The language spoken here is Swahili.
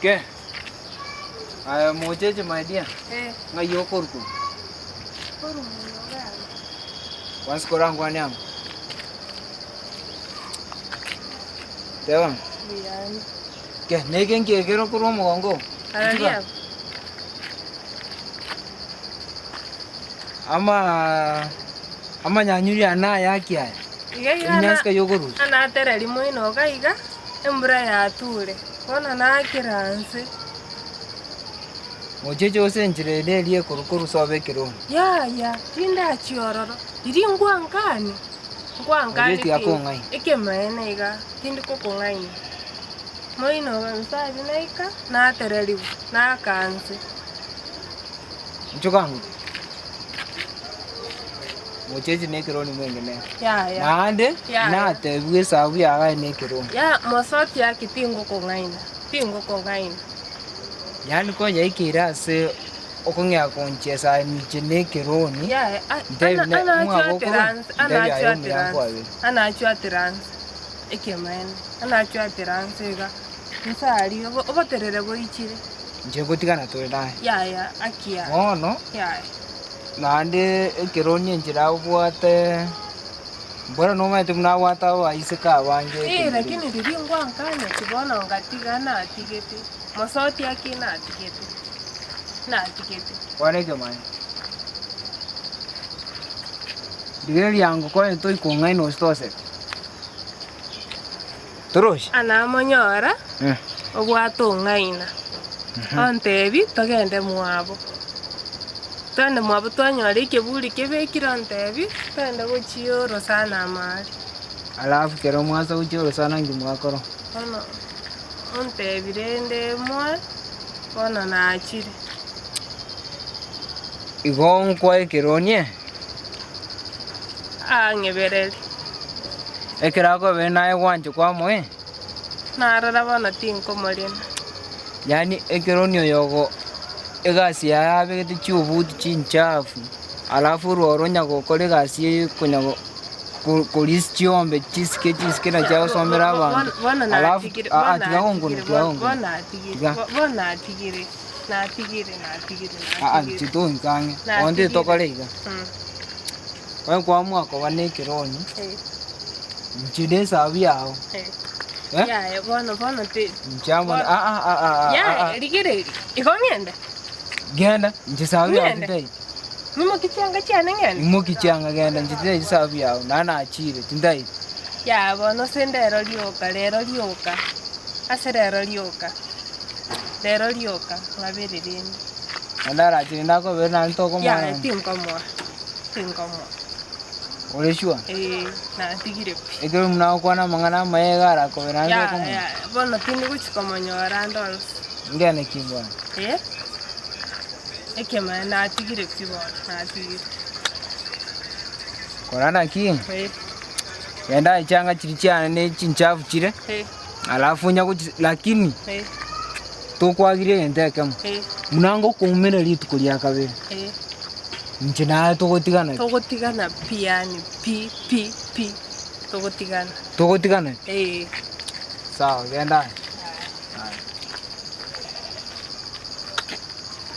Ke? Aya mocheche my dear. Ngayo korku. Koru mwoga. Once korang kwa nyam. Dewa. Biani. Ke negen kero kuro mongo. Alalia. Ama nyanyuri ana yake aya. Inyaska yogoru. Ana tereri moino gaiga. Embra ya ture. Kona na kiranse. Mocheche osenjire nelie kurukuru sobe kiro. Ya, tinda chiororo. Iri ngwankani. Ngwankani. Eti akongai. Ike maene iga. Tindi kokongai. Moino ga msaji naika na tereri na kanse. Nchokangu. Mocheche nekiro ni mwengene. Ya. Naande na tebuye sabu ya ga nekiro. Ya mosoti ya kitingo kongaina. Tingo kongaina. Yani konya ikira se okongya konchesa ni nekiro ni. Ya ana achwa trans. Ekemen. Ana achwa trans ega. Nsari oboterere boichire. Nje gotigana to dai. Ya akia. No. Ya. Nande kironi njira ubwate bora no mate mna wata wa isika wanje lakini ndiri ngwankanya kibona ngatigana atigete mosoti akina atigete warege man digeri yangu kwa to ikongai no stose Torosh ana monyora obwato ngaina antebi togende mwabo Tande mwabo twanyora ikeburi kebekira ntebi tande gochioro sana amari alafu kero mwasa gochioro sana ngimwakoro ono ontebi rende mwa ona na achire igon kwa ekeronie ngebereri ekera ko benaye wanje kwa mwe narara bana tinko morena yani ekeronio yogo egasi ya begete chubuti chinchafu alafu roro nyago kole gasi kunyago kolis chiombe chiske na chao somera abantu alafu atiga ngunu bona atigire chito nkange onde tokolega kwa mwako wane kironi njide sabi yao ya bona te njama ya ligire ikonyenda genda njisabi yao tindai Mimo kichanga chana ngene Mimo kichanga genda njide sabi yao nana achire tindai ya bono sendero lioka aserero lioka ngabere rindi andara achire ndako bena ntoko mwa ya tinkomo oleshua na tigire ekero mna kwana mangana maegara ko bena ntoko ya bono tindi kuchikomonyora ndol ngene kimbwa ekema na tigire pibo na tigire korana king yenda ichanga chirichana ne chinchafu chire alafu nya lakini tokwagire endekemo munango kumene litu kulia kabere njina togotigana piani pi togotigana sawa genda